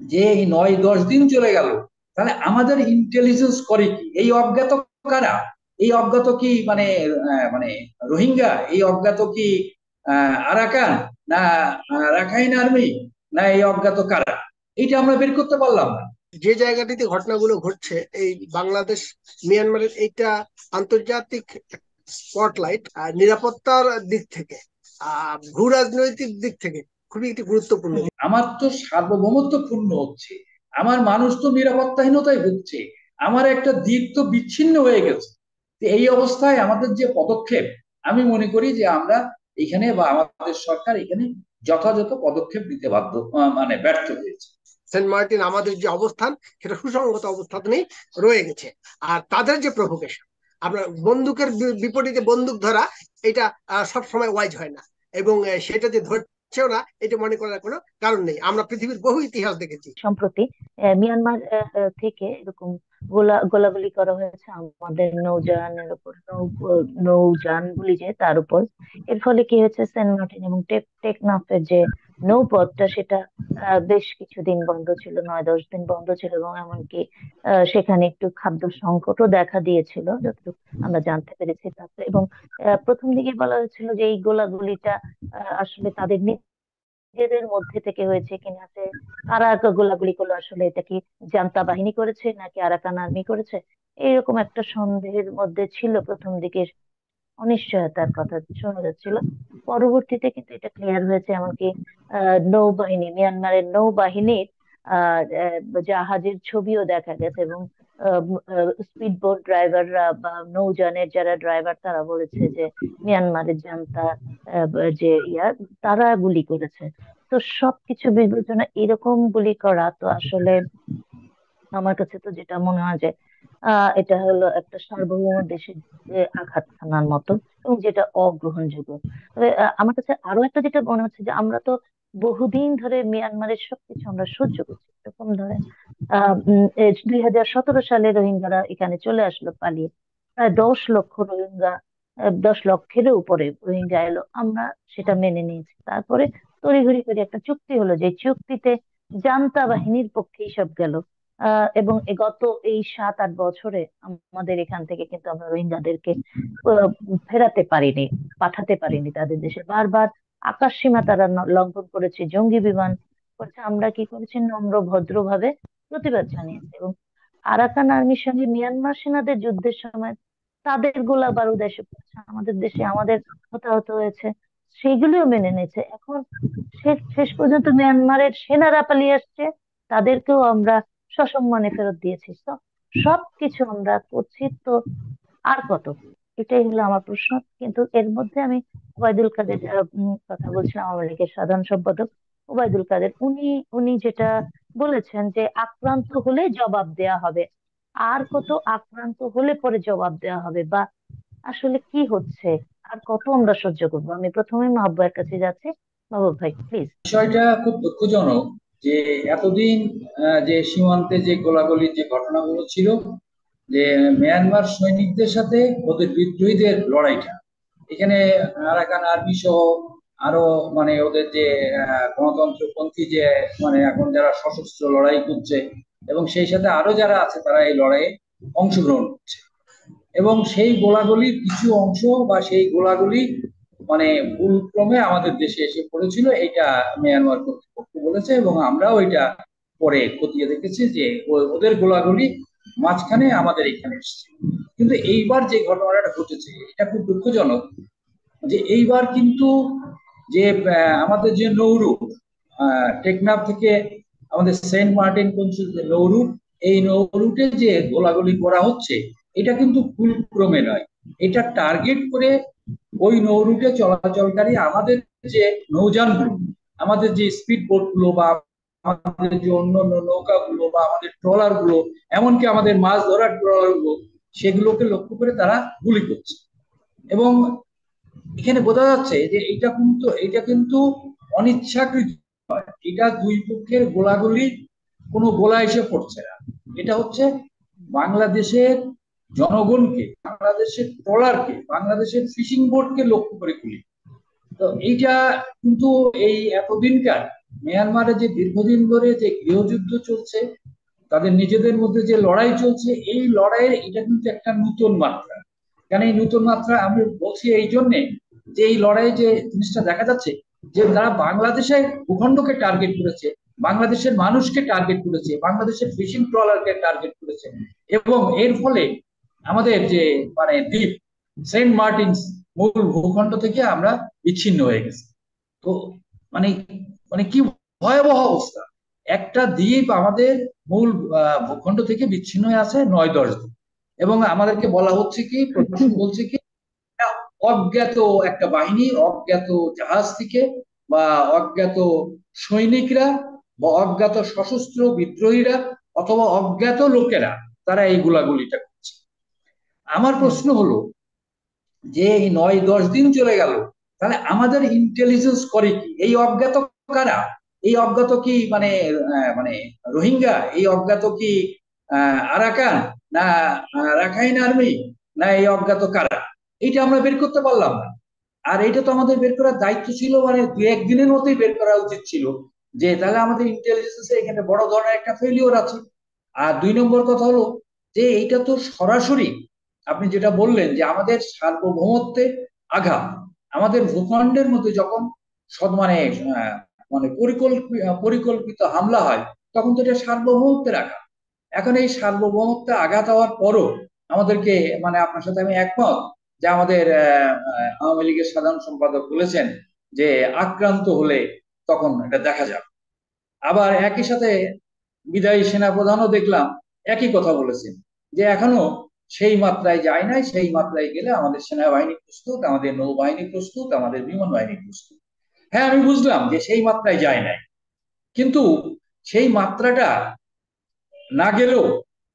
যে এই 9-10 দিন চলে গেল, তাহলে আমাদের ইন্টেলিজেন্স করে কি? এই অজ্ঞাত কারা? এই অজ্ঞাত কি মানে মানে রোহিঙ্গা? এই অজ্ঞাত কি আরাকান, না রাখাইন আর্মি, না এই অজ্ঞাত কারা? এইটা আমরা বের করতে পারলাম না। যে জায়গাটিতে ঘটনাগুলো ঘটছে, এই বাংলাদেশ মিয়ানমারের, এইটা আন্তর্জাতিক স্পটলাইট নিরাপত্তার দিক থেকে, ভূ রাজনৈতিক দিক থেকে খুবই একটি গুরুত্বপূর্ণ। আমার তো সার্বভৌমত্ব পূর্ণ হচ্ছে, আমার মানুষ তো নিরাপত্তাহীনতায় ভুগছে, আমার একটা দিক তো বিচ্ছিন্ন হয়ে গেছে। এই অবস্থায় আমাদের যে পদক্ষেপ, আমি মনে করি যে আমরা এখানে বা আমাদের সরকার এখানে যথাযথ পদক্ষেপ নিতে বাধ্য, মানে ব্যর্থ হয়েছে। সেন্ট মার্টিন আমাদের যে অবস্থান, সেটা সুসংগত অবস্থানেই রয়ে গেছে। আর তাদের যে প্রভোকেশন, আপনার বন্দুকের বিপরীতে বন্দুক ধরা, এটা সব সময় ওয়াইজ হয় না। এবং সেটা যে ধরছেও না, এটা মনে করার কোনো কারণ নেই। আমরা পৃথিবীর বহু ইতিহাস দেখেছি। সম্প্রতি মিয়ানমার থেকে এরকম গোলাগুলি করা হয়েছে আমাদের নৌযানের উপর, নৌযান গুলি যে তার উপর। এর ফলে কি হয়েছে, সেন্ট মার্টিন এবং টেকনাফের যে নৌপথটা, সেটা বেশ কিছুদিন বন্ধ ছিল, 9-10 দিন বন্ধ ছিল, এবং এমনকি সেখানে একটু খাদ্য সংকটও দেখা দিয়েছিল যতটুকু আমরা জানতে পেরেছি তাতে। এবং প্রথম দিকে বলা হয়েছিল যে এই গোলাগুলিটা আসলে তাদের নিজেদের মধ্যে থেকে হয়েছে কিনা, যে কারা গোলাগুলি করলো, আসলে এটা কি জান্তা বাহিনী করেছে নাকি আরাকান আর্মি করেছে, এইরকম একটা সন্দেহের মধ্যে ছিল প্রথম দিকে, অনিশ্চয়তার কথা শোনা যাচ্ছিল। পরবর্তীতে কিন্তু এটা ক্লিয়ার হয়েছে, এমনকি নৌবাহিনী, মিয়ানমারের নৌবাহিনীর জাহাজের ছবিও দেখা গেছে, এবং স্পিড বোট ড্রাইভাররা বা নৌযানের যারা ড্রাইভার তারা বলেছে যে মিয়ানমারের জান্তা যে তারা গুলি করেছে। তো সবকিছু বিবেচনা এরকম গুলি করা তো আসলে আমার কাছে তো যেটা মনে হয় যে এটা হলো একটা সার্বভৌম দেশের আঘাত হানার মতো, এবং যেটা অগ্রহণযোগ্য। তবে আমার কাছে আরো একটা যেটা মনে হচ্ছে, যে আমরা তো বহুদিন ধরে মিয়ানমারের সবকিছু আমরা সহ্য করছি, এরকম ধরেন 2017 সালে রোহিঙ্গারা এখানে চলে আসলো পালিয়ে, প্রায় 10 লক্ষ রোহিঙ্গা, 10 লক্ষেরও উপরে রোহিঙ্গা এলো, আমরা সেটা মেনে নিয়েছি। তারপরে তড়িঘড়ি করে একটা চুক্তি হলো, যে চুক্তিতে জান্তা বাহিনীর পক্ষেই সব গেল। এবং গত এই 7-8 বছরে আমাদের এখান থেকে কিন্তু আমরা রোহিঙ্গাদেরকে আহ, ফেরাতে পারিনি, পাঠাতে পারিনি তাদের দেশে। বারবার আকাশ সীমা তারা লঙ্ঘন করেছে, জঙ্গি বিমান করেছে। আমরা কি করেছি, নম্র ভদ্রভাবে প্রতিবাদ জানিয়েছি। এবং আরাকান আর্মির সঙ্গে মিয়ানমার সেনাদের যুদ্ধের সময় তাদের গোলা বারুদ এসে পড়েছে আমাদের দেশে, আমাদের হতাহত হয়েছে, সেগুলিও মেনে নিয়েছে। এখন শেষ শেষ পর্যন্ত মিয়ানমারের সেনারা পালিয়ে আসছে, তাদেরকেও আমরা সসম্মানে ফেরত দিয়েছি। তো সবকিছু আমরা করছি তো, আর কত? এটাই হলো আমার প্রশ্ন। কিন্তু এর মধ্যে আমি ওবায়দুল কাদের কথা বলছিলাম, আওয়ামী লীগের সাধারণ সম্পাদক ওবায়দুল কাদের, উনি উনি যেটা বলেছেন যে আক্রান্ত হলে জবাব দেয়া হবে, আর কত আক্রান্ত হলে পরে জবাব দেওয়া হবে, বা আসলে কি হচ্ছে, আর কত আমরা সহ্য করবো? আমি প্রথমে মাহবুবের কাছে যাচ্ছি। মাহবুব ভাই, প্লিজ। বিষয়টা খুব দুঃখজনক যে এতদিন যে সীমান্তে যে গোলাগুলির যে ঘটনাগুলো ছিল, যে মিয়ানমার সৈনিকদের সাথে ওদের বিদ্রোহীদের লড়াইটা, এখানে আরাকান আর্মি সহ আরো মানে ওদের যে গণতন্ত্রপন্থী যে মানে এখন যারা সশস্ত্র লড়াই করছে, এবং সেই সাথে আরো যারা আছে তারা এই লড়াইয়ে অংশগ্রহণ করছে। এবং সেই গোলাগুলির কিছু অংশ বা সেই গোলাগুলি মানে ভুলক্রমে আমাদের দেশে এসে পড়েছিল, এটা মিয়ানমার কর্তৃপক্ষ বলেছে, এবং আমরাও এটা পরে খতিয়ে দেখেছি যে ওদের গোলাগুলি মাঝখানে আমাদের এখানে এসেছে। কিন্তু এইবার যে ঘটনাটা ঘটেছে এটা খুব দুঃখজনক, যে এইবার কিন্তু যে আমাদের যে নৌরুট, টেকনাফ থেকে আমাদের সেন্ট মার্টিন পর্যন্ত যে নৌরুট, এই নৌরুটে যে গোলাগুলি করা হচ্ছে, এটা কিন্তু ভুলক্রমে নয়, এটা টার্গেট করে ওই নৌরুটে চলাচলকারী আমাদের যে নৌযানগুলো, আমাদের যে স্পিড বোট গুলো বা আমাদের যে অন্যান্য নৌকাগুলো বা আমাদের ট্রলার গুলো, এমনকি আমাদের মাছ ধরার ট্রলার গুলো, সেগুলোকে লক্ষ্য করে তারা গুলি করছে। এবং এখানে বোঝা যাচ্ছে যে এটা কিন্তু অনিচ্ছাকৃত। এটা দুই পক্ষের গোলাগুলি কোনো গোলা এসে পড়ছে না, এটা হচ্ছে বাংলাদেশের জনগণকে, বাংলাদেশের ট্রলারকে, বাংলাদেশের ফিশিং বোটকে লক্ষ্য করে গুলি। তো এইটা কিন্তু এই এতদিনকার মিয়ানমারে যে দীর্ঘদিন ধরে যে গৃহযুদ্ধ চলছে, তাদের নিজেদের মধ্যে যে লড়াই চলছে, এই লড়াইয়ের এটা কিন্তু একটা নতুন মাত্রা। কেন এই নতুন মাত্রা আমি বলছি? এই জন্যে যে এই লড়াই যে জিনিসটা দেখা যাচ্ছে যে তারা বাংলাদেশের ভূখণ্ডকে টার্গেট করেছে, বাংলাদেশের মানুষকে টার্গেট করেছে, বাংলাদেশের ফিশিং ট্রলারকে টার্গেট করেছে, এবং এর ফলে আমাদের যে মানে দ্বীপ সেন্ট মার্টিনস মূল ভূখণ্ড থেকে আমরা বিচ্ছিন্ন হয়ে গেছি। তো মানে মানে কি ভয়াবহ অবস্থা! একটা দ্বীপ আমাদের মূল ভূখণ্ড থেকে বিচ্ছিন্ন হয়ে আছে 9-10 দিন, এবং আমাদেরকে বলা হচ্ছে কি, প্রশাসন বলছে কি, অজ্ঞাত একটা বাহিনী, অজ্ঞাত জাহাজ থেকে বা অজ্ঞাত সৈনিকরা বা অজ্ঞাত সশস্ত্র বিদ্রোহীরা অথবা অজ্ঞাত লোকেরা তারা এই গুলাগুলিটা করছে। আমার প্রশ্ন হলো যে এই 9-10 দিন চলে গেল, তাহলে আমাদের ইন্টেলিজেন্স করে কি? এই অজ্ঞাত কারা? এই অজ্ঞাত কি মানে মানে রোহিঙ্গা? এই অজ্ঞাত কি আরাকান, না রাখাইন আর্মি, না এই অজ্ঞাত কারা? এইটা আমরা বের করতে পারলাম না। আর এটা তো আমাদের বের করার দায়িত্ব ছিল, মানে 2-1 দিনের মধ্যেই বের করা উচিত ছিল, যে তাহলে আমাদের ইন্টেলিজেন্সে এখানে বড় ধরনের একটা ফেলিওর আছে। আর 2 নম্বর কথা হলো যে এইটা তো সরাসরি আপনি যেটা বললেন যে আমাদের সার্বভৌমত্বে আঘাত, আমাদের ভূখণ্ডের মধ্যে যখন মানে মানে পরিকল্পিত হামলা হয়, তখন তো এটা সার্বভৌমত্বের আঘাত। এখন এই সার্বভৌমত্বে আঘাত হওয়ার পরও আমাদেরকে, মানে আপনার সাথে আমি একমত যে আমাদের আওয়ামী লীগের সাধারণ সম্পাদক বলেছেন যে আক্রান্ত হলে তখন এটা দেখা যাবে। আবার একই সাথে বিদায়ী সেনাপ্রধানও দেখলাম একই কথা বলেছেন যে এখনো সেই মাত্রায় যায় নাই, সেই মাত্রায় গেলে আমাদের সেনাবাহিনী প্রস্তুত, আমাদের নৌবাহিনী প্রস্তুত, আমাদের বিমান বাহিনী প্রস্তুত। হ্যাঁ, আমি বুঝলাম যে সেই মাত্রায় যায় নাই, কিন্তু সেই মাত্রাটা না গেলেও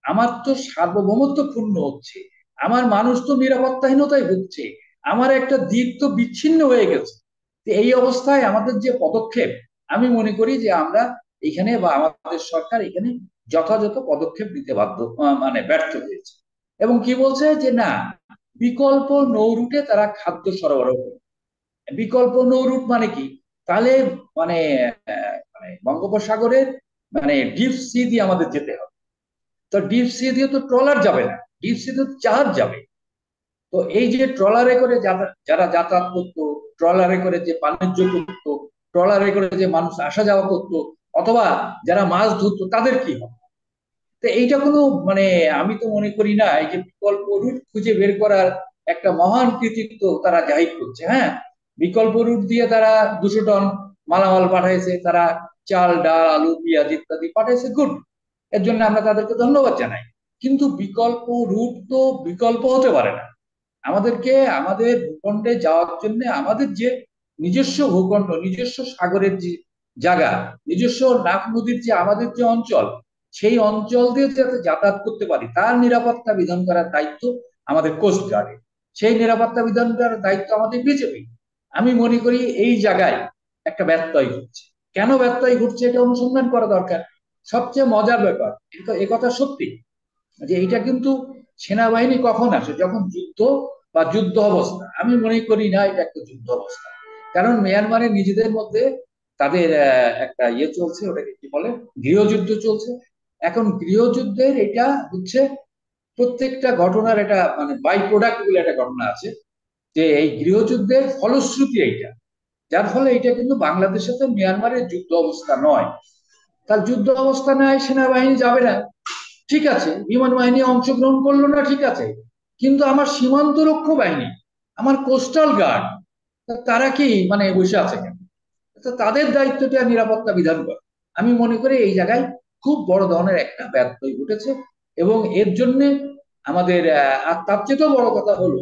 আমার তো সার্বভৌমত্ব পূর্ণ হচ্ছে, আমার মানুষ তো নিরাপত্তাহীনতায় ভুগছে, আমার একটা দ্বীপ তো বিচ্ছিন্ন হয়ে গেছে। এই অবস্থায় আমাদের যে পদক্ষেপ, আমি মনে করি যে আমরা এখানে বা আমাদের সরকার এখানে যথাযথ পদক্ষেপ নিতে মানে ব্যর্থ হয়েছে। এবং কি বলছে যে না, বিকল্প নৌ রুটে তারা খাদ্য সরবরাহ করে। বিকল্প নৌ রুট মানে কি? তাহলে মানে মানে বঙ্গোপসাগরের মানে ডিপ সি দিয়ে আমাদের যেতে হবে। তো ডিপ সি দিয়ে তো ট্রলার যাবে না, ডিপ সি দিয়ে জাহাজ যাবে। তো এই যে ট্রলারে করে যারা যাতায়াত করতো, ট্রলারে করে যে বাণিজ্য করতো, ট্রলারে করে যে মানুষ আসা যাওয়া করতো, অথবা যারা মাছ ধরতো, তাদের কি হবে? তো এইটা কোনো মানে আমি তো মনে করি না এই যে বিকল্প রুট খুঁজে বের করার একটা মহান কৃতিত্ব তারা জাহির করছে। হ্যাঁ, বিকল্প রুট দিয়ে তারা 200 টন মালামাল পাঠাইছে, তারা চাল, ডাল, আলু, পেঁয়াজ ইত্যাদি পাঠাইছে, গুড, এর জন্য আমরা তাদেরকে ধন্যবাদ জানাই। কিন্তু বিকল্প রুট তো বিকল্প হতে পারে না। আমাদেরকে আমাদের ভূখণ্ডে যাওয়ার জন্য আমাদের যে নিজস্ব ভূখণ্ড, নিজস্ব সাগরের যে জায়গা, নিজস্ব নাফ নদীর যে আমাদের যে অঞ্চল, সেই অঞ্চল দিয়ে যাতে যাতায়াত করতে পারি তার নিরাপত্তা বিধান করার দায়িত্ব আমাদের কোস্ট গার্ডের। সেই নিরাপত্তা বিধান করার দায়িত্ব আমাদের বিজেপি। আমি মনে করি এই জায়গায় একটা ব্যত্যয় ঘটছে। কেন ব্যত্যয় ঘটছে এটা অনুসন্ধান করা দরকার। সবচেয়ে মজার ব্যাপার, এ কথা সত্যি যে এটা কিন্তু সেনাবাহিনী কখন আসে? যখন যুদ্ধ বা যুদ্ধ অবস্থা। আমি মনে করি না এটা একটা যুদ্ধ অবস্থা, কারণ মিয়ানমারে নিজেদের মধ্যে তাদের একটা ইয়ে চলছে, ওটাকে কি বলে, গৃহযুদ্ধ চলছে। এখন গৃহযুদ্ধের এটা হচ্ছে প্রত্যেকটা ঘটনার এটা মানে বাই প্রোডাক্ট বলে একটা ঘটনা আছে, যে এই গৃহযুদ্ধের ফলশ্রুতি এইটা, যার ফলে এটা কিন্তু বাংলাদেশে তো মিয়ানমারের যুদ্ধ অবস্থা নয়। তার যুদ্ধ অবস্থা নয়, সেনাবাহিনী যাবে না, ঠিক আছে, বিমান বাহিনী অংশগ্রহণ করলো না, ঠিক আছে, কিন্তু আমার সীমান্ত রক্ষী বাহিনী, আমার কোস্টাল গার্ড, তারা কি মানে বসে আছে কেন? তো তাদের দায়িত্বটা নিরাপত্তা বিধান করা। আমি মনে করি এই জায়গায় খুব বড় ধরনের একটা ব্যত্যয় ঘটেছে, এবং এর জন্য আমাদের আর তার চেয়েও বড় কথা হলো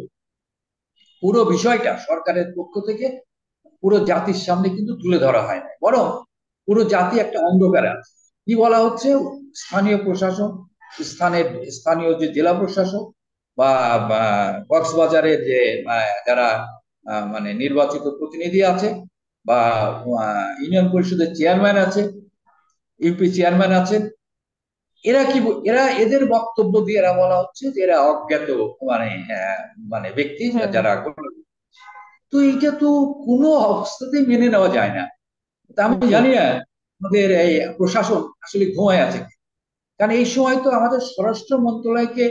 পুরো বিষয়টা সরকারের পক্ষ থেকে পুরো জাতির সামনে কিন্তু তুলে ধরা হয় না, বরং পুরো জাতি একটা অন্ধকারে আছে। কি বলা হচ্ছে? স্থানীয় প্রশাসন, স্থানের স্থানীয় যে জেলা প্রশাসক বা কক্সবাজারের যে যারা মানে নির্বাচিত প্রতিনিধি আছে, বা ইউনিয়ন পরিষদের চেয়ারম্যান আছে, ইউপি চেয়ারম্যান আছেন, এরা কি এরা এদের বক্তব্য দিয়ে এরা বলা হচ্ছে যে এরা অজ্ঞাত মানে মানে ব্যক্তি যারা। তো এইটা তো কোনো অবস্থাতেই মেনে নেওয়া যায় না। তা আমি জানি না আমাদের এই প্রশাসন আসলে ঘুমায় আছে। কারণ এই সময় তো আমাদের স্বরাষ্ট্র মন্ত্রণালয়কে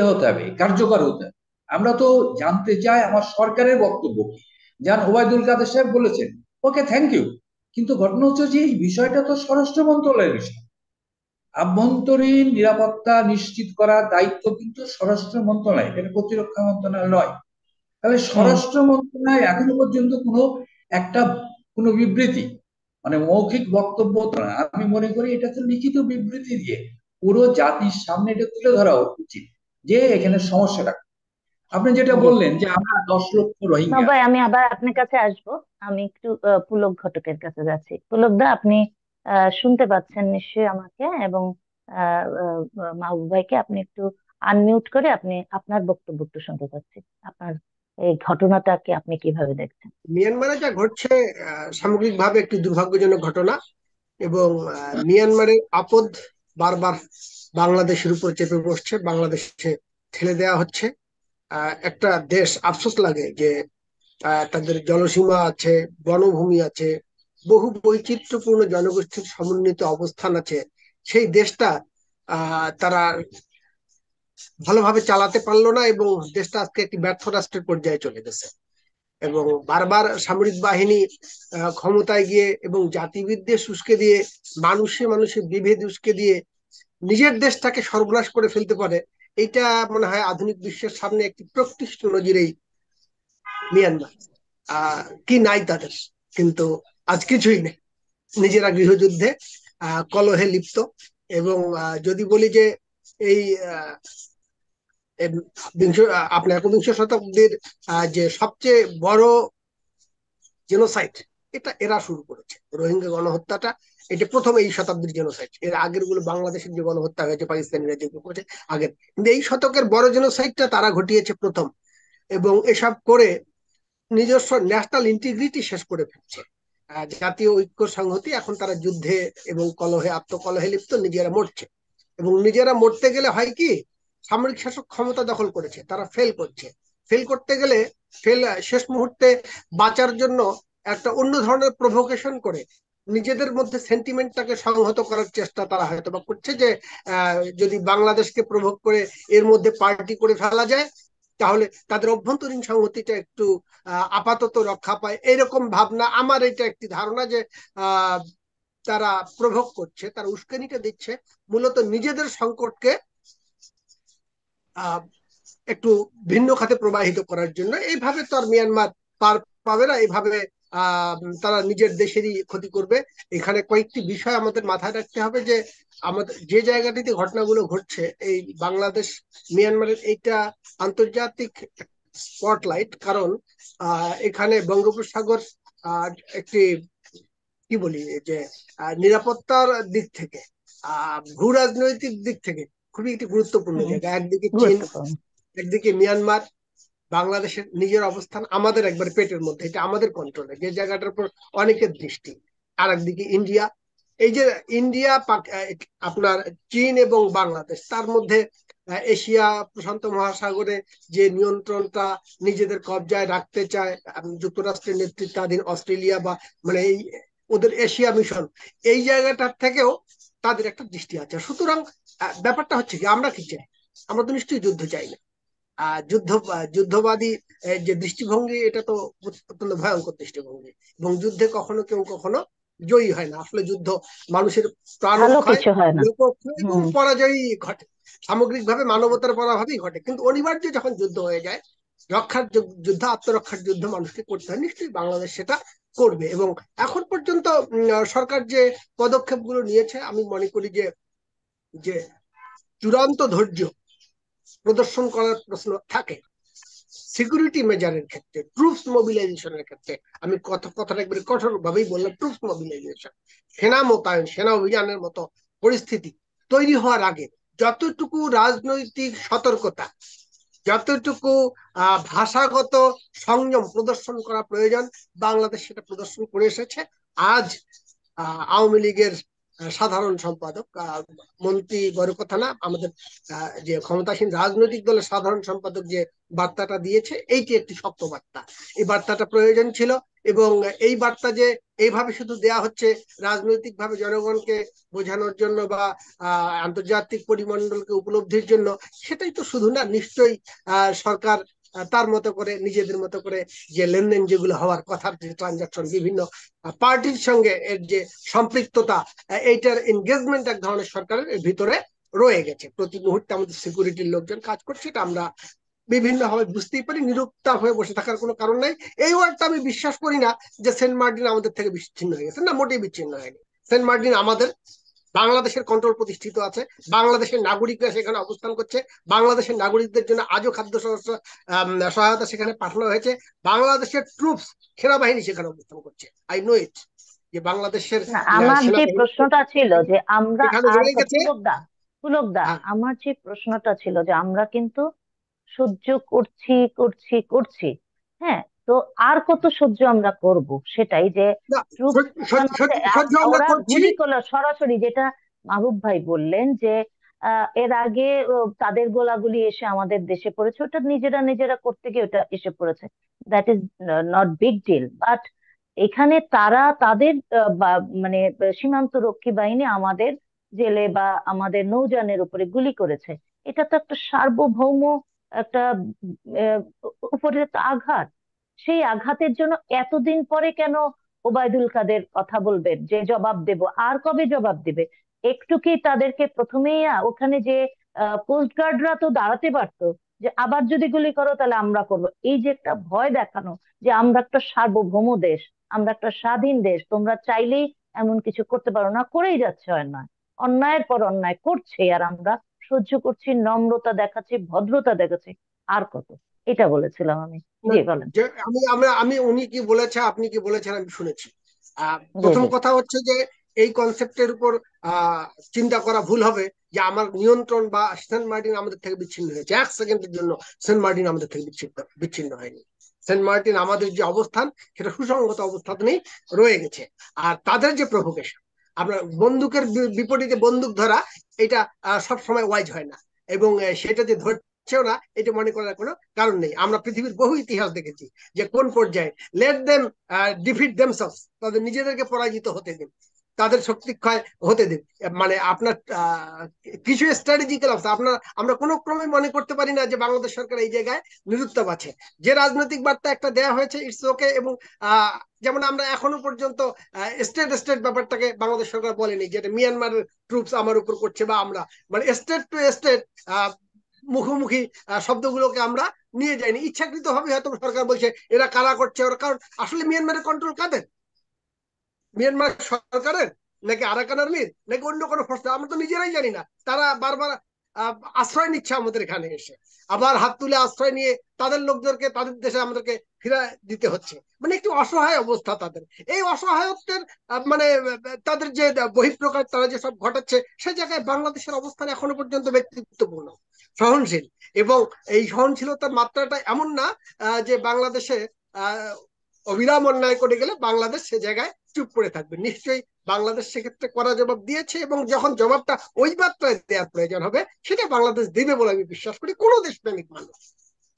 হতে হবে, কার্যকর হতে হবে। আমরা তো জানতে চাই আমার সরকারের বক্তব্য কি। যেমন ওবায়দুল কাদের সাহেব বলেছেন, ওকে থ্যাংক ইউ, কিন্তু ঘটনা হচ্ছে যে এই বিষয়টা তো স্বরাষ্ট্র মন্ত্রণালয়ের বিষয়। আভ্যন্তরীণ নিরাপত্তা নিশ্চিত করার দায়িত্ব কিন্তু স্বরাষ্ট্র মন্ত্রণালয়, এটা প্রতিরক্ষা মন্ত্রণালয় নয়। তাহলে হুম। স্বরাষ্ট্র মন্ত্রণালয় এখনো পর্যন্ত একটা কোনো বিবৃতি, মানে মৌখিক বক্তব্য তো না, আমি মনে করি এটা তো লিখিত বিবৃতি দিয়ে পুরো জাতির সামনে এটা তুলে ধরা উচিত যে এখানে সমস্যাটা। আপনি যেটা জি। বললেন যে আমরা 10 লক্ষ রোহিঙ্গা। নবাই, আমি আবার আপনার কাছে আসবো। আমি একটু পুলক ঘটকের কাছে যাচ্ছি। পুলক দা, আপনি শুনতে পাচ্ছেন নিশ্চয়ই আমাকে, এবং মাহবুব ভাইকে আপনি একটু আনমিউট করে আপনি আপনার বক্তব্য একটু শুনতে চাচ্ছি। আপনার এই ঘটনাটাকে আপনি কিভাবে দেখছেন? মিয়ানমারে যা ঘটছে সামগ্রিকভাবে একটি দুর্ভাগ্যজনক ঘটনা। এবং মিয়ানমারের আপদ বারবার বাংলাদেশের উপর চেপে বসছে, বাংলাদেশে ঠেলে দেওয়া হচ্ছে। একটা দেশ আফসোস লাগে যে তাদের জলসীমা আছে, বনভূমি আছে, বহু বৈচিত্র্যপূর্ণ জনগোষ্ঠীর সমন্বিত অবস্থান আছে, সেই দেশটা তারা ভালোভাবে চালাতে পারলো না এবং দেশটা আজকে একটি ব্যর্থ রাষ্ট্রের পর্যায়ে চলে গেছে। এবং বারবার সামরিক বাহিনী ক্ষমতায় গিয়ে এবং জাতিবিদ্বেষ উস্কে দিয়ে, মানুষে মানুষে বিভেদ উস্কে দিয়ে নিজের দেশটাকে সর্বনাশ করে ফেলতে পারে, এইটা মনে হয় আধুনিক বিশ্বের সামনে একটি প্রকৃষ্ট নজির এই মিয়ানমার। কি নাই তাদের, কিন্তু আজ কিছুই নেই। নিজেরা গৃহযুদ্ধে কলহে লিপ্ত। এবং যদি বলি যে এই বিংশ আপনার একবিংশ শতাব্দীর যে সবচেয়ে বড় জেনোসাইড, এটা এরা শুরু করেছে, রোহিঙ্গা গণহত্যাটা। এটা প্রথম এই শতাব্দীর জেনোসাইড। এর আগের গুলো বাংলাদেশের যে গণহত্যা হয়েছে, পাকিস্তানিরা যেগুলো করেছে আগের, কিন্তু এই শতকের বড় জেনোসাইডটা তারা ঘটিয়েছে প্রথম। এবং এসব করে নিজস্ব ন্যাশনাল ইন্টিগ্রিটি শেষ করে ফেলছে, জাতীয় ঐক্য সংহতি। এখন তারা যুদ্ধে এবং কলহে, আত্মকলহে লিপ্ত, নিজেরা মরছে। এবং নিজেরা মরতে গেলে হয় কি, সামরিক শাসক ক্ষমতা দখল করেছে, তারা ফেল করছে। ফেল করতে গেলে শেষ মুহূর্তে বাঁচার জন্য একটা অন্য ধরনের প্রভোকেশন করে নিজেদের মধ্যে সেন্টিমেন্টটাকে সংহত করার চেষ্টা তারা হয়তো বা করছে, যে যদি বাংলাদেশকে প্রভোগ করে এর মধ্যে পার্টি করে ফেলা যায়, তাহলে তাদের অভ্যন্তরীণ সংহতিটা একটু আপাতত রক্ষা পায়, এরকম ভাবনা। আমার এটা একটি ধারণা যে আহ তারা প্রভোগ করছে, তারা উস্কানিটা দিচ্ছে মূলত নিজেদের সংকটকে আহ একটু ভিন্ন খাতে প্রবাহিত করার জন্য। এইভাবে তো আর মিয়ানমার পার পাবে না, এইভাবে আহ তারা নিজের দেশেরই ক্ষতি করবে। এখানে কয়েকটি বিষয় আমাদের মাথায় রাখতে হবে, যে আমাদের যে জায়গাটিতে ঘটনাগুলো ঘটছে, এই বাংলাদেশ মিয়ানমারের, এইটা আন্তর্জাতিক স্পটলাইট। কারণ এখানে বঙ্গোপসাগর একটি কি বলি যে নিরাপত্তার দিক থেকে, ভূ রাজনৈতিক দিক থেকে খুবই একটি গুরুত্বপূর্ণ হুম। জায়গা। একদিকে চীন, গুরুত্বপূর্ণ। একদিকে মিয়ানমার, বাংলাদেশের নিজের অবস্থান আমাদের একবার পেটের মধ্যে, এটা আমাদের কন্ট্রোলে, যে জায়গাটার উপর অনেকের দৃষ্টি। আর একদিকে ইন্ডিয়া। এই যে ইন্ডিয়া, আপনার চীন এবং বাংলাদেশ, তার মধ্যে এশিয়া প্রশান্ত মহাসাগরে যে নিয়ন্ত্রণটা নিজেদের কবজায় রাখতে চায় যুক্তরাষ্ট্রের নেতৃত্বাধীন অস্ট্রেলিয়া, বা মানে এই ওদের এশিয়া মিশন, এই জায়গাটার থেকেও তাদের একটা দৃষ্টি আছে। সুতরাং ব্যাপারটা হচ্ছে কি, আমরা কি চাই? আমরা তো নিশ্চয়ই যুদ্ধ চাই না। যুদ্ধবাদী যে দৃষ্টিভঙ্গি, এটা তো অত্যন্ত ভয়ঙ্কর দৃষ্টিভঙ্গি। এবং যুদ্ধে কখনো কেউ কখনো জয়ী হয় না। আসলে যুদ্ধ মানুষের ভালো প্রাণক্ষয়, কিছু হয় না। লোকক্ষয় এবং হুম। পরাজয়ই ঘটে। সামগ্রিকভাবে মানবতার পরাভাবেই ঘটে, কিন্তু অনিবার্য যখন যুদ্ধ হয়ে যায়, রক্ষার যুদ্ধ, আত্মরক্ষার যুদ্ধ মানুষকে করতে হয়। নিশ্চয়ই বাংলাদেশ সেটা করবে। এবং এখন পর্যন্ত সরকার যে পদক্ষেপগুলো নিয়েছে, আমি মনে করি যে যে চূড়ান্ত ধৈর্য প্রদর্শন করার প্রশ্ন থাকে সিকিউরিটি মেজারের ক্ষেত্রে, ট্রুপস মোবিলাইজেশনের ক্ষেত্রে। আমি কথাটা একবারে কঠোর ভাবেই বললাম, ট্রুপস মোবিলাইজেশন, সেনা মোতায়েন, সেনা অভিযানের মতো পরিস্থিতি তৈরি হওয়ার আগে যতটুকু রাজনৈতিক সতর্কতা, যতটুকু ভাষাগত সংযম প্রদর্শন করা প্রয়োজন, বাংলাদেশ সেটা প্রদর্শন করে এসেছে। আজ আওয়ামী লীগের সাধারণ সম্পাদক, মন্ত্রী বড় কথা না, আমাদের যে ক্ষমতাসীন রাজনৈতিক দলের সাধারণ সম্পাদক যে বার্তাটা দিয়েছে, এইটি একটি শক্ত বার্তা। এই বার্তাটা প্রয়োজন ছিল এবং এই বার্তা যে এইভাবে শুধু দেয়া হচ্ছে রাজনৈতিক ভাবে জনগণকে বোঝানোর জন্য বা আন্তর্জাতিক পরিমণ্ডলকে উপলব্ধির জন্য, সেটাই তো শুধু না। নিশ্চয়ই সরকার তার মতো করে নিজেদের মতো করে যে লেনদেন যেগুলো হওয়ার কথা, যে ট্রানজাকশন, বিভিন্ন পার্টির সঙ্গে এর যে সম্পৃক্ততা, এইটার এনগেজমেন্ট এক ধরনের সরকারের ভিতরে রয়ে গেছে। প্রতি মুহূর্তে আমাদের সিকিউরিটির লোকজন কাজ করছে, এটা আমরা বিভিন্ন ভাবে বুঝতেই পারি। নিরুত্তাপ হয়ে বসে থাকার কোনো কারণ নাই। এই ওয়ার্ডটা আমি বিশ্বাস করি না যে সেন্ট মার্টিন আমাদের থেকে বিচ্ছিন্ন হয়ে গেছে, না, মোটেই বিচ্ছিন্ন হয়নি। সেন্ট মার্টিন আমাদের, বাংলাদেশের কন্ট্রোল প্রতিষ্ঠিত আছে, বাংলাদেশের নাগরিকরা সেখানে অবস্থান করছে, বাংলাদেশের নাগরিকদের জন্য আজও খাদ্য সহায়তা সেখানে পাঠানো হয়েছে, বাংলাদেশের ট্রুপস, সেনাবাহিনী সেখানে অবস্থান করছে। আই নো ইট, যে বাংলাদেশের না, আমার যে সেনাবাহিনী প্রশ্নটা ছিল যে আমরা সেখানে আর রয়ে গেছে। পুলকদা, হ্যাঁ, আমার যে প্রশ্নটা ছিল যে আমরা কিন্তু সহ্য করছি করছি করছি, হ্যাঁ, তো আর কত সহ্য আমরা করব, সেটাই যে না, ট্রুপস পাঠানো হচ্ছে। সহ্য আমরা ওরা করছি। গুলি করলো সরাসরি, যেটা মাহবুব ভাই বললেন যে এর আগে তাদের গোলাগুলি এসে আমাদের দেশে পড়েছে, ওটা নিজেরা নিজেরা করতে গিয়ে ওটা এসে পড়েছে, that is not big deal. But এখানে তারা তাদের মানে সীমান্ত রক্ষী বাহিনী আমাদের জেলে বা আমাদের নৌযানের উপরে গুলি করেছে। এটা তো একটা সার্বভৌম একটা আহ, উপরে একটা আঘাত। সেই আঘাতের জন্য এতদিন পরে কেন ওবায়দুল কাদের কথা বলবেন যে জবাব দেব? আর কবে জবাব দিবে? একটু কি তাদেরকে প্রথমেই ওখানে যে কোস্ট গার্ডরা তো দাঁড়াতে পারতো, যে আবার যদি গুলি করো তাহলে আমরা করব, এই যে একটা ভয় দেখানো যে আমরা একটা সার্বভৌম দেশ, আমরা একটা স্বাধীন দেশ, তোমরা চাইলেই এমন কিছু করতে পারো না, করেই যাচ্ছে অন্যায়, অন্যায়ের পর অন্যায় করছে, আর আমরা সহ্য করছি, নম্রতা দেখাচ্ছি, ভদ্রতা দেখাচ্ছি, আর কত? এটা বলেছিলাম আমি। জি বলেন। যে আমি উনি কি বলেছে, আপনি কি বলেছেন, আমি শুনেছি। জি প্রথম জি। কথা হচ্ছে যে এই কনসেপ্টের উপর আহ, চিন্তা করা ভুল হবে যে আমার নিয়ন্ত্রণ বা সেন্ট মার্টিন আমাদের থেকে বিচ্ছিন্ন হয়েছে। এক সেকেন্ডের জন্য সেন্ট মার্টিন আমাদের থেকে বিচ্ছিন্ন হয়নি। সেন্ট মার্টিন আমাদের যে অবস্থান, সেটা সুসংগত অবস্থানেই রয়ে গেছে। আর তাদের যে প্রভোকেশন, আপনার বন্দুকের বিপরীতে বন্দুক ধরা, এটা সব সময় ওয়াইজ হয় না। এবং সেটা যে ধরছেও না, এটা মনে করার কোনো কারণ নেই। আমরা পৃথিবীর বহু ইতিহাস দেখেছি যে কোন পর্যায়ে লেট দেম ডিফিট দেমসেলস, তাদের নিজেদেরকে পরাজিত হতে দিন, তাদের শক্তি ক্ষয় হতে দিন। মানে আপনার কিছু স্ট্র্যাটেজিক্যাল অবস্থা আপনার, আমরা কোনো ক্রমে মনে করতে পারি না যে বাংলাদেশ সরকার এই জায়গায় নিরুত্তর আছে। যে রাজনৈতিক বার্তা একটা দেয়া হয়েছে, ইটস ওকে। এবং যেমন আমরা এখনো পর্যন্ত স্টেট স্টেট ব্যাপারটাকে বাংলাদেশ সরকার বলেনি, যেটা মিয়ানমারের ট্রুপস আমার উপর করছে, বা আমরা মানে স্টেট টু স্টেট মুখোমুখি শব্দগুলোকে আমরা নিয়ে যাইনি। ইচ্ছাকৃত ভাবে হয়তো সরকার বলছে এরা কারা করছে ওরা, কারণ আসলে মিয়ানমারের কন্ট্রোল কাদের? মিয়ানমার সরকারের, নাকি আরাকান আর্মির, নাকি অন্য কোনো ফোর্স? আমরা তো নিজেরাই জানি না। তারা বারবার আশ্রয় নিচ্ছে আমাদের এখানে এসে, আবার হাত তুলে আশ্রয় নিয়ে তাদের লোকদেরকে তাদের দেশে আমাদেরকে ফিরে দিতে হচ্ছে। মানে একটি অসহায় অবস্থা তাদের। এই অসহায়ত্বের মানে তাদের যে বহিঃপ্রকাশ তারা যে সব ঘটাচ্ছে, সেই জায়গায় বাংলাদেশের অবস্থান এখনো পর্যন্ত ব্যক্তিত্বপূর্ণ, সহনশীল। এবং এই সহনশীলতার মাত্রাটা এমন না যে বাংলাদেশে আহ অবিরাম অন্যায় করে গেলে বাংলাদেশ সে জায়গায় চুপ করে থাকবে। নিশ্চয়ই বাংলাদেশ সেক্ষেত্রে কড়া জবাব দিয়েছে, এবং যখন জবাবটা ওই মাত্রায় দেওয়ার প্রয়োজন হবে, সেটা বাংলাদেশ দেবে বলে আমি বিশ্বাস করি। কোনো দেশপ্রেমিক মানুষ,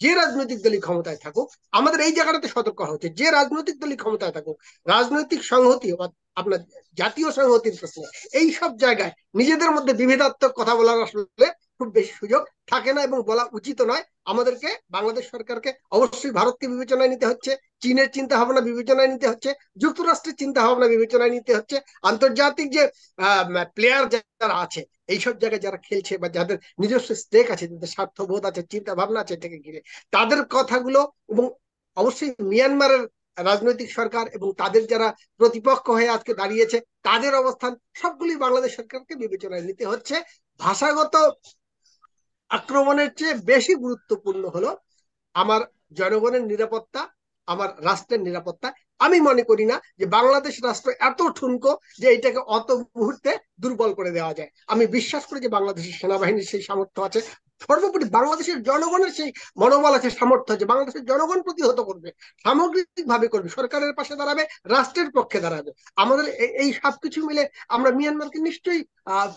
যে রাজনৈতিক দলই ক্ষমতায় থাকুক, আমাদের এই জায়গাটাতে সতর্ক করা হচ্ছে, যে রাজনৈতিক দলই ক্ষমতায় থাকুক, রাজনৈতিক সংহতি বা আপনার জাতীয় সংহতির প্রশ্নে এই সব জায়গায় নিজেদের মধ্যে বিভেদাত্মক কথা বলার আসলে খুব বেশি সুযোগ থাকে না, এবং বলা উচিত নয়। আমাদেরকে, বাংলাদেশ সরকারকে অবশ্যই ভারতকে বিবেচনায় নিতে হচ্ছে, চীনের চিন্তা ভাবনা বিবেচনায় নিতে হচ্ছে, যুক্তরাষ্ট্রের চিন্তা ভাবনা বিবেচনায় নিতে হচ্ছে, আন্তর্জাতিক যে প্লেয়ার যারা আছে, এইসব জায়গায় যারা খেলছে বা যাদের নিজস্ব স্টেক আছে, যাদের স্বার্থবোধ আছে, চিন্তা ভাবনা আছে এটাকে ঘিরে, তাদের কথাগুলো, এবং অবশ্যই মিয়ানমারের রাজনৈতিক সরকার এবং তাদের যারা প্রতিপক্ষ হয়ে আজকে দাঁড়িয়েছে, তাদের অবস্থান, সবগুলি বাংলাদেশ সরকারকে বিবেচনায় নিতে হচ্ছে। ভাষাগত আক্রমণের চেয়ে বেশি গুরুত্বপূর্ণ হলো আমার জনগণের নিরাপত্তা, আমার রাষ্ট্রের নিরাপত্তা। আমি মনে করি না যে বাংলাদেশ রাষ্ট্র এত ঠুনকো যে এটাকে অত মুহূর্তে দুর্বল করে দেওয়া যায়। আমি বিশ্বাস করি যে বাংলাদেশের সেনাবাহিনীর সেই সামর্থ্য আছে, সর্বোপরি বাংলাদেশের জনগণের সেই মনোবল আছে, সামর্থ্য আছে। বাংলাদেশের জনগণ প্রতিহত করবে, সামগ্রিক ভাবে করবে, সরকারের পাশে দাঁড়াবে, রাষ্ট্রের পক্ষে দাঁড়াবে। আমাদের এই সবকিছু মিলে আমরা মিয়ানমারকে নিশ্চয়ই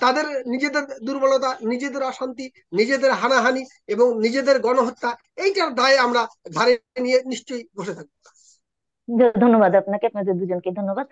তাদের নিজেদের দুর্বলতা, নিজেদের অশান্তি, নিজেদের হানাহানি এবং নিজেদের গণহত্যা, এইটার দায়ে আমরা ঘাড়ে নিয়ে নিশ্চয়ই বসে থাকবো। ধন্যবাদ আপনাকে, আপনাদের দুজনকে ধন্যবাদ।